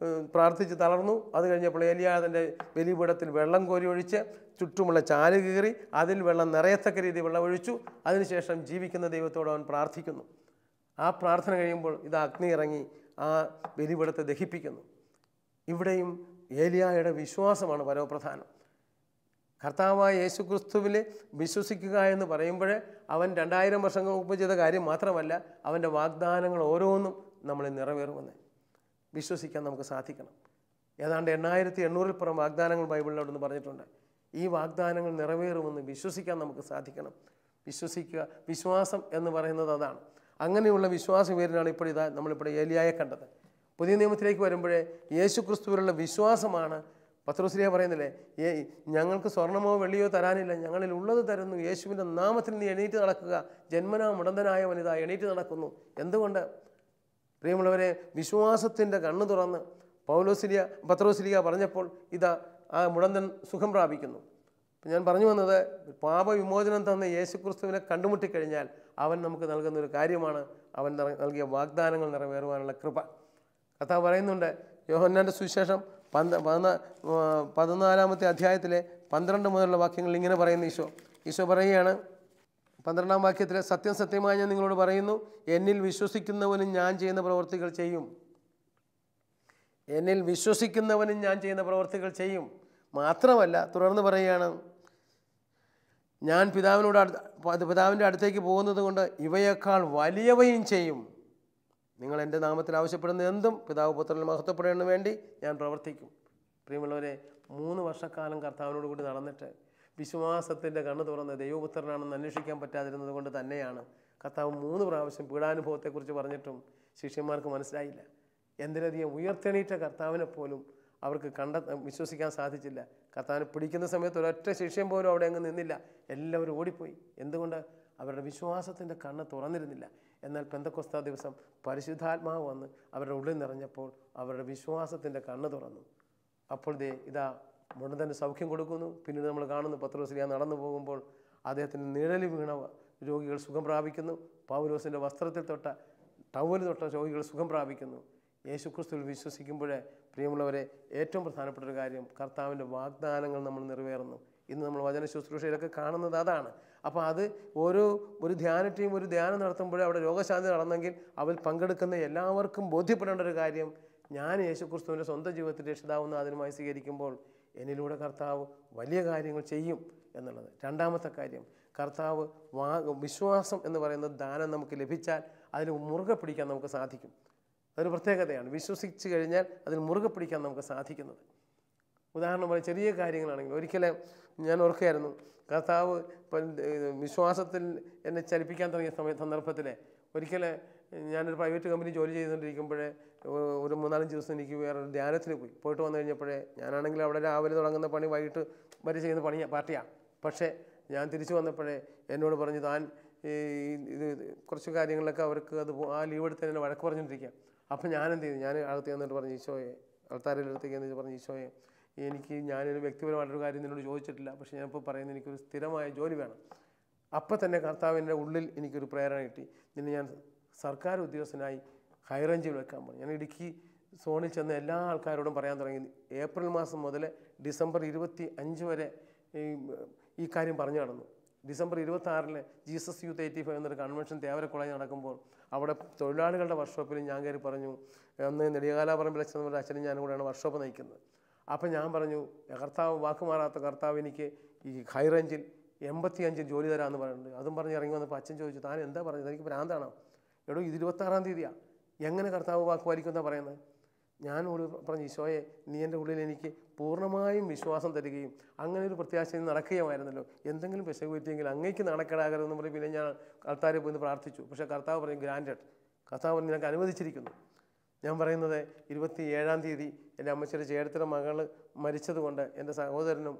പ്രാർത്ഥിച്ച് തളർന്നു. അത് കഴിഞ്ഞപ്പോൾ ഏലിയ തൻ്റെ ബലിപീഠത്തിൽ വെള്ളം കോരി ഒഴിച്ച് ചുറ്റുമുള്ള ചാല് കീറി അതിൽ വെള്ളം നിറയത്തക്ക രീതി വെള്ളം ഒഴിച്ചു. അതിനുശേഷം ജീവിക്കുന്ന ദൈവത്തോട് അവൻ പ്രാർത്ഥിക്കുന്നു. ആ പ്രാർത്ഥന കഴിയുമ്പോൾ ഇത് അഗ്നി ഇറങ്ങി ആ ബലിപീഠത്തെ ദഹിപ്പിക്കുന്നു. ഇവിടെയും ഏലിയായുടെ വിശ്വാസമാണ് പരമപ്രധാനം. കർത്താവായ യേശു ക്രിസ്തുവിൽ വിശ്വസിക്കുക എന്ന് പറയുമ്പോൾ അവൻ 2000 വർഷങ്ങൾക്ക് മുമ്പ് ചെയ്ത കാര്യം മാത്രമല്ല, അവൻ്റെ വാഗ്ദാനങ്ങൾ ഓരോന്നും നമ്മളിൽ നിറവേറുമെന്ന് വിശ്വസിക്കാൻ നമുക്ക് സാധിക്കണം. ഏതാണ്ട് 8800 വാഗ്ദാനങ്ങൾ ബൈബിളിലോടെന്ന് പറഞ്ഞിട്ടുണ്ട്. ഈ വാഗ്ദാനങ്ങൾ നിറവേറുമെന്ന് വിശ്വസിക്കാൻ നമുക്ക് സാധിക്കണം. വിശ്വസിക്കുക, വിശ്വാസം എന്ന് പറയുന്നത് അതാണ്. അങ്ങനെയുള്ള വിശ്വാസ പേരിലാണ് നമ്മളിപ്പോൾ ഏലിയായെ കണ്ടത്. പുതിയ നിയമത്തിലേക്ക് വരുമ്പോഴേ യേശു ക്രിസ്തുവിലുള്ള വിശ്വാസമാണ്. പത്രോസ്ലീഹ പറയുന്നില്ലേ, ഞങ്ങൾക്ക് സ്വർണ്ണമോ വെള്ളിയോ തരാനില്ല, ഞങ്ങളിൽ ഉള്ളത് തരുന്നു, യേശുവിൻ്റെ നാമത്തിൽ നീ എണീറ്റ് നടക്കുക, ജന്മനാ മുടന്തനായ വനിത എണീറ്റ് നടക്കുന്നു. എന്തുകൊണ്ട്? പ്രിയമുള്ളവരെ, വിശ്വാസത്തിൻ്റെ കണ്ണ് തുറന്ന് പത്രോസ്ലീഹ പറഞ്ഞപ്പോൾ ആ മുടന്തൻ സുഖം പ്രാപിക്കുന്നു. ഞാൻ പറഞ്ഞു വന്നത്, പാപവിമോചനം തന്ന യേശു ക്രിസ്തുവിനെ കണ്ടുമുട്ടിക്കഴിഞ്ഞാൽ അവൻ നമുക്ക് നൽകുന്ന ഒരു കാര്യമാണ് അവൻ നൽകിയ വാഗ്ദാനങ്ങൾ നിറവേറുവാനുള്ള കൃപ. കർത്താവ് പറയുന്നുണ്ട്, യോഹന്നാൻ്റെ സുവിശേഷം 14-ാമത്തെ അധ്യായത്തിലെ 12 മുതലുള്ള വാക്യങ്ങൾ ഇങ്ങനെ പറയുന്ന ഈശോ പറയുകയാണ്. 12-ാം വാക്യത്തിൽ, സത്യം സത്യമായി ഞാൻ നിങ്ങളോട് പറയുന്നു, എന്നിൽ വിശ്വസിക്കുന്നവനും ഞാൻ ചെയ്യുന്ന പ്രവൃത്തികൾ ചെയ്യും. എന്നിൽ വിശ്വസിക്കുന്നവനും ഞാൻ ചെയ്യുന്ന പ്രവൃത്തികൾ ചെയ്യും. മാത്രമല്ല, തുടർന്ന് പറയുകയാണ്, ഞാൻ പിതാവിൻ്റെ അടുത്തേക്ക് പോകുന്നത് കൊണ്ട് ഇവയേക്കാൾ വലിയവയും ചെയ്യും. നിങ്ങൾ എൻ്റെ നാമത്തിൽ ആവശ്യപ്പെടുന്ന എന്തും പിതാവ് പുത്രനിൽ മഹത്വപ്പെടേണ്ടതിന് വേണ്ടി ഞാൻ പ്രവർത്തിക്കും. പ്രിയമുള്ളവരെ, 3 വർഷക്കാലം കർത്താവിനോട് കൂടി നടന്നിട്ട് വിശ്വാസത്തിൻ്റെ കണ്ണ് തുറന്ന് ദൈവപുത്രനാണെന്ന് അന്വേഷിക്കാൻ പറ്റാതിരുന്നത് കൊണ്ട് തന്നെയാണ് കർത്താവ് 3 പ്രാവശ്യം പീഡാനുഭവത്തെക്കുറിച്ച് പറഞ്ഞിട്ടും ശിഷ്യന്മാർക്ക് മനസ്സിലായില്ല. എന്തിനധികം ഉയർത്തെണീറ്റ കർത്താവിനെ പോലും അവർക്ക് വിശ്വസിക്കാൻ സാധിച്ചില്ല. കർത്താവിനെ പിടിക്കുന്ന സമയത്ത് ഒരൊറ്റ ശിഷ്യൻ പോലും അവിടെ അങ്ങ് നിന്നില്ല. എല്ലാവരും ഓടിപ്പോയി. എന്തുകൊണ്ട്? അവരുടെ വിശ്വാസത്തിൻ്റെ കണ്ണ് തുറന്നിരുന്നില്ല. എന്നാൽ പെന്തക്കോസ്താ ദിവസം പരിശുദ്ധാത്മാവ് വന്ന് അവരുടെ ഉള്ളിൽ നിറഞ്ഞപ്പോൾ അവരുടെ വിശ്വാസത്തിൻ്റെ കണ്ണ് തുറന്നു. അപ്പോൾ മുടന്തന് സൗഖ്യം കൊടുക്കുന്നു. പിന്നീട് നമ്മൾ കാണുന്നു, പത്രോസ്ലീഹ നടന്നു പോകുമ്പോൾ അദ്ദേഹത്തിന് നിഴലിൽ വീണ രോഗികൾ സുഖം പ്രാപിക്കുന്നു. പൗലോസിൻ്റെ വസ്ത്രത്തിൽ തൊട്ട ടവൽ തൊട്ട രോഗികൾ സുഖം പ്രാപിക്കുന്നു. യേശു ക്രിസ്തുവിൽ വിശ്വസിക്കുമ്പോഴേ പ്രിയമുള്ളവരെ, ഏറ്റവും പ്രധാനപ്പെട്ട ഒരു കാര്യം, കർത്താവിൻ്റെ വാഗ്ദാനങ്ങൾ നമ്മൾ നിറവേറുന്നു. ഇന്ന് നമ്മൾ വചന ശുശ്രൂഷയിലൊക്കെ കാണുന്നത് അതാണ്. അപ്പോൾ ഒരു ധ്യാന ടീം ഒരു ധ്യാനം നടത്തുമ്പോഴേ അവിടെ രോഗശാന്തി നടന്നെങ്കിൽ അതിൽ പങ്കെടുക്കുന്ന എല്ലാവർക്കും ബോധ്യപ്പെടേണ്ട ഒരു കാര്യം, ഞാൻ യേശു ക്രിസ്തുവിൻ്റെ സ്വന്തം ജീവിതത്തിൽ രക്ഷിതാവെന്ന് അതിനുമായി സ്വീകരിക്കുമ്പോൾ എന്നിലൂടെ കർത്താവ് വലിയ കാര്യങ്ങൾ ചെയ്യും എന്നുള്ളത്. രണ്ടാമത്തെ കാര്യം, കർത്താവ് വിശ്വാസം എന്ന് പറയുന്ന ദാനം നമുക്ക് ലഭിച്ചാൽ അതിൽ മുറുകെ പിടിക്കാൻ നമുക്ക് സാധിക്കും. അതൊരു പ്രത്യേകതയാണ്. വിശ്വസിച്ച് കഴിഞ്ഞാൽ അതിൽ മുറുകെ പിടിക്കാൻ നമുക്ക് സാധിക്കുന്നത്. ഉദാഹരണം പറയും, ചെറിയ കാര്യങ്ങളാണെങ്കിൽ ഒരിക്കലും ഞാൻ ഓർക്കുകയായിരുന്നു, കർത്താവ് വിശ്വാസത്തിൽ എന്നെ ചലിപ്പിക്കാൻ തുടങ്ങിയ സന്ദർഭത്തിൽ ഒരിക്കലും ഞാനൊരു പ്രൈവറ്റ് കമ്പനി ജോലി ചെയ്തുകൊണ്ടിരിക്കുമ്പോഴേ ഒരു 3-4 ദിവസം എനിക്ക് വേറൊരു ധ്യാനത്തിന് പോയിട്ട് വന്നു കഴിഞ്ഞപ്പോഴേ, ഞാനാണെങ്കിൽ അവിടെ രാവിലെ തുടങ്ങുന്ന പണി വൈകിട്ട് വരെ ചെയ്യുന്ന പാർട്ടിയാണ്. പക്ഷേ ഞാൻ തിരിച്ചു വന്നപ്പോഴേ എന്നോട് പറഞ്ഞു, താൻ ഇത് കുറച്ച് കാര്യങ്ങളിലൊക്കെ അവർക്ക് ആ ലീവ് എടുത്ത് എന്നെ വഴക്ക് പറഞ്ഞുകൊണ്ടിരിക്കുക. അപ്പം ഞാനെന്ത് ചെയ്തു, ഞാൻ അകത്ത് ചെന്നിട്ട് പറഞ്ഞു, ഈശോയെ, ആൾത്താരിലെടുത്തേക്ക് എന്ന് പറഞ്ഞു, ഈശോയെ, ഞാനൊരു വ്യക്തിപരമായിട്ടൊരു കാര്യം നിന്നോട് ചോദിച്ചിട്ടില്ല, പക്ഷേ ഞാനിപ്പോൾ പറയുന്നത് എനിക്കൊരു സ്ഥിരമായ ജോലി വേണം. അപ്പം തന്നെ കർത്താവിൻ്റെ ഉള്ളിൽ എനിക്കൊരു പ്രേരണ കിട്ടി, നിന്നെ ഞാൻ സർക്കാർ ഉദ്യോഗസ്ഥനായി ഹൈറേഞ്ചിൽ വെക്കാൻ പോയി. ഞാൻ ഇടുക്കി സോണിൽ ചെന്ന് എല്ലാ ആൾക്കാരോടും പറയാൻ തുടങ്ങി. ഏപ്രിൽ മാസം മുതൽ ഡിസംബർ 25 വരെ ഈ കാര്യം പറഞ്ഞു നടന്നു. ഡിസംബർ 26 ജീസസ് യൂത്ത് 85 എന്നൊരു കൺവെൻഷൻ തേവര കോളേജ് നടക്കുമ്പോൾ അവിടെ തൊഴിലാളികളുടെ വർക്ക്ഷോപ്പിൽ ഞാൻ കയറി പറഞ്ഞു, അന്ന് നെടിയകാലാപറമ്പിൽ അച്ഛനും അച്ഛനും ഞാനും കൂടെയാണ് വർക്ക്ഷോപ്പ് നയിക്കുന്നത്. അപ്പം ഞാൻ പറഞ്ഞു, കർത്താവ് വാക്കുമാറാത്ത കർത്താവ് എനിക്ക് ഈ ഹൈറേഞ്ചിൽ 85 ജോലി തരാമെന്ന് പറയുന്നുണ്ട്. അതും പറഞ്ഞ് ഇറങ്ങി വന്നപ്പോൾ അച്ഛൻ ചോദിച്ചു, താൻ എന്താ പറഞ്ഞത്, എനിക്ക് ഭ്രാന്താണോ? എടോ, ഇത് 26-ാം തീയതിയാണ്, എങ്ങനെ കർത്താവ് വാക്ക് പാലിക്കുമെന്നാണ് പറയുന്നത്? ഞാൻ പറഞ്ഞു, ഈശോയെ, നീ എൻ്റെ ഉള്ളിൽ എനിക്ക് പൂർണ്ണമായും വിശ്വാസം തരികയും അങ്ങനെ ഒരു പ്രത്യാശയിൽ നടക്കുകയുമായിരുന്നല്ലോ, എന്തെങ്കിലും പിശക് പറ്റിയെങ്കിൽ അങ്ങേക്ക് നാണക്കേടാകരുതെന്ന് പറഞ്ഞ് പിന്നെ ഞാൻ ആൾക്കാരെ പോയി പ്രാർത്ഥിച്ചു. പക്ഷേ കർത്താവ് പറഞ്ഞു, ഗ്രാൻഡഡ്, കർത്താവ് പറഞ്ഞു, നിനക്ക് അനുവദിച്ചിരിക്കുന്നു. ഞാൻ പറയുന്നത് 27-ാം തീയതി എൻ്റെ അമ്മച്ചിയുടെ ചേട്ടത്തിയുടെ മകൾ മരിച്ചതുകൊണ്ട് എൻ്റെ സഹോദരനും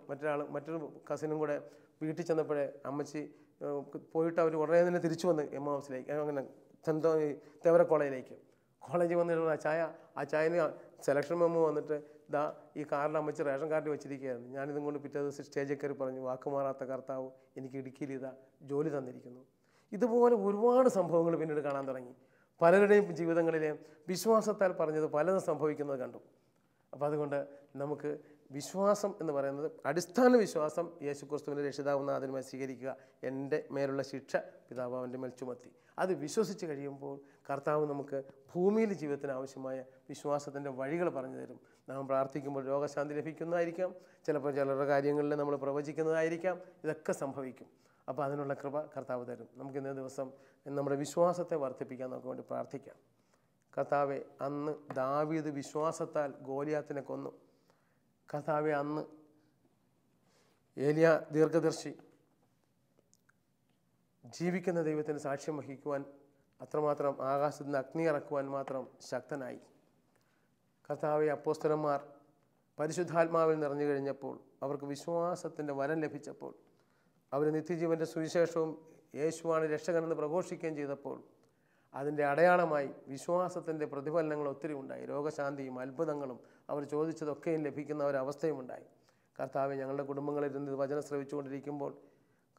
മറ്റൊരു കസിനും കൂടെ വീട്ടിൽ ചെന്നപ്പോഴേ അമ്മച്ചി പോയിട്ട് അവർ ഉടനെ തന്നെ തിരിച്ചു വന്ന് എമ്മാവസിലേക്ക്, അങ്ങനെ തേവര കോളേജിൽ വന്നിട്ടുള്ള ആ ചായന് സെലക്ഷൻ മെമ്മോ വന്നിട്ട് ഈ കാറിൽ അമ്മച്ചി റേഷൻ കാർഡ് വെച്ചിരിക്കുകയായിരുന്നു. ഞാനിതും കൊണ്ട് പിറ്റേ ദിവസം സ്റ്റേജിൽ കയറി പറഞ്ഞു, വാക്കുമാറാത്ത കർത്താവ് എനിക്ക് ഇടുക്കിയിൽ ജോലി തന്നിരിക്കുന്നു. ഇതുപോലെ ഒരുപാട് സംഭവങ്ങൾ പിന്നീട് കാണാൻ തുടങ്ങി. പലരുടെയും ജീവിതങ്ങളിലെ വിശ്വാസത്താൽ പറഞ്ഞത് പലതും സംഭവിക്കുന്നത് കണ്ടു. അപ്പോൾ അതുകൊണ്ട് നമുക്ക് വിശ്വാസം എന്ന് പറയുന്നത്, അടിസ്ഥാന വിശ്വാസം, യേശു ക്രിസ്തുവിൻ്റെ രക്ഷിതാവെന്ന് ആദ്യമായി സ്വീകരിക്കുക. എൻ്റെ മേലുള്ള ശിക്ഷ പിതാവ് അവൻ്റെ മേൽ ചുമത്തി. അത് വിശ്വസിച്ച് കഴിയുമ്പോൾ കർത്താവ് നമുക്ക് ഭൂമിയിലെ ജീവിതത്തിന് ആവശ്യമായ വിശ്വാസത്തിൻ്റെ വഴികൾ പറഞ്ഞു തരും. നാം പ്രാർത്ഥിക്കുമ്പോൾ രോഗശാന്തി ലഭിക്കുന്നതായിരിക്കാം, ചിലപ്പോൾ ചിലരുടെ കാര്യങ്ങളിൽ നമ്മൾ പ്രവചിക്കുന്നതായിരിക്കാം. ഇതൊക്കെ സംഭവിക്കും. അപ്പോൾ അതിനുള്ള കൃപ കർത്താവ് തരും. നമുക്ക് ഇന്നേ ദിവസം നമ്മുടെ വിശ്വാസത്തെ വർദ്ധിപ്പിക്കാൻ നമുക്ക് വേണ്ടി പ്രാർത്ഥിക്കാം. കർത്താവെ, അന്ന് ദാവീദ് വിശ്വാസത്താൽ ഗോലിയാത്തിനെ കൊന്നു. കർത്താവെ, അന്ന് ഏലിയ ദീർഘദർശി ജീവിക്കുന്ന ദൈവത്തിന് സാക്ഷ്യം വഹിക്കുവാൻ അത്രമാത്രം ആകാശത്ത് നിന്ന് അഗ്നി ഇറക്കുവാൻ മാത്രം ശക്തനായി. കർത്താവെ, അപ്പോസ്തലന്മാർ പരിശുദ്ധാത്മാവിൽ നിറഞ്ഞു കഴിഞ്ഞപ്പോൾ, അവർക്ക് വിശ്വാസത്തിൻ്റെ വരം ലഭിച്ചപ്പോൾ, അവർ നിത്യജീവൻ്റെ സുവിശേഷവും യേശുവാണ് രക്ഷകനെന്ന് പ്രഘോഷിക്കുകയും ചെയ്തപ്പോൾ, അതിൻ്റെ അടയാളമായി വിശ്വാസത്തിൻ്റെ പ്രതിഫലനങ്ങൾ ഒത്തിരി ഉണ്ടായി. രോഗശാന്തിയും അത്ഭുതങ്ങളും അവർ ചോദിച്ചതൊക്കെയും ലഭിക്കുന്ന ഒരവസ്ഥയും ഉണ്ടായി. കർത്താവെ, ഞങ്ങളുടെ കുടുംബങ്ങളിൽ നിന്ന് വചനം ശ്രവിച്ചുകൊണ്ടിരിക്കുമ്പോൾ,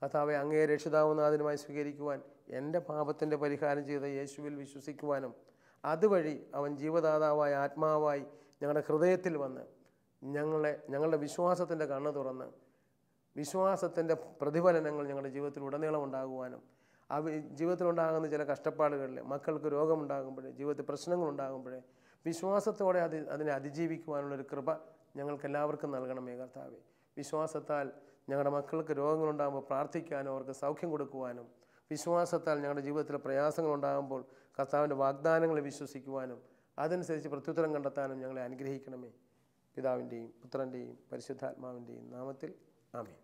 കർത്താവെ, അങ്ങയെ രക്ഷിതാവുനാഥനുമായി സ്വീകരിക്കുവാൻ, എൻ്റെ പാപത്തിൻ്റെ പരിഹാരം ചെയ്ത യേശുവിൽ വിശ്വസിക്കുവാനും, അതുവഴി അവൻ ജീവദാതാവായ ആത്മാവായി ഞങ്ങളുടെ ഹൃദയത്തിൽ വന്ന് ഞങ്ങളുടെ വിശ്വാസത്തിൻ്റെ കണ്ണ് തുറന്ന് വിശ്വാസത്തിൻ്റെ പ്രതിഫലനങ്ങൾ ഞങ്ങളുടെ ജീവിതത്തിൽ ഉടനീളം ഉണ്ടാകുവാനും, ജീവിതത്തിലുണ്ടാകുന്ന ചില കഷ്ടപ്പാടുകളിൽ, മക്കൾക്ക് രോഗമുണ്ടാകുമ്പോഴേ, ജീവിതത്തിൽ പ്രശ്നങ്ങളുണ്ടാകുമ്പോഴേ വിശ്വാസത്തോടെ അതിനെ അതിജീവിക്കുവാനുള്ളൊരു കൃപ ഞങ്ങൾക്കെല്ലാവർക്കും നൽകണമേ കർത്താവേ. വിശ്വാസത്താൽ ഞങ്ങളുടെ മക്കൾക്ക് രോഗങ്ങളുണ്ടാകുമ്പോൾ പ്രാർത്ഥിക്കാനും അവർക്ക് സൗഖ്യം കൊടുക്കുവാനും, വിശ്വാസത്താൽ ഞങ്ങളുടെ ജീവിതത്തിൽ പ്രയാസങ്ങളുണ്ടാകുമ്പോൾ കർത്താവിൻ്റെ വാഗ്ദാനങ്ങളെ വിശ്വസിക്കുവാനും അതനുസരിച്ച് പ്രത്യുത്തരം കണ്ടെത്താനും ഞങ്ങളെ അനുഗ്രഹിക്കണമേ. പിതാവിൻ്റെയും പുത്രൻ്റെയും പരിശുദ്ധാത്മാവിൻ്റെയും നാമത്തിൽ ആമേൻ.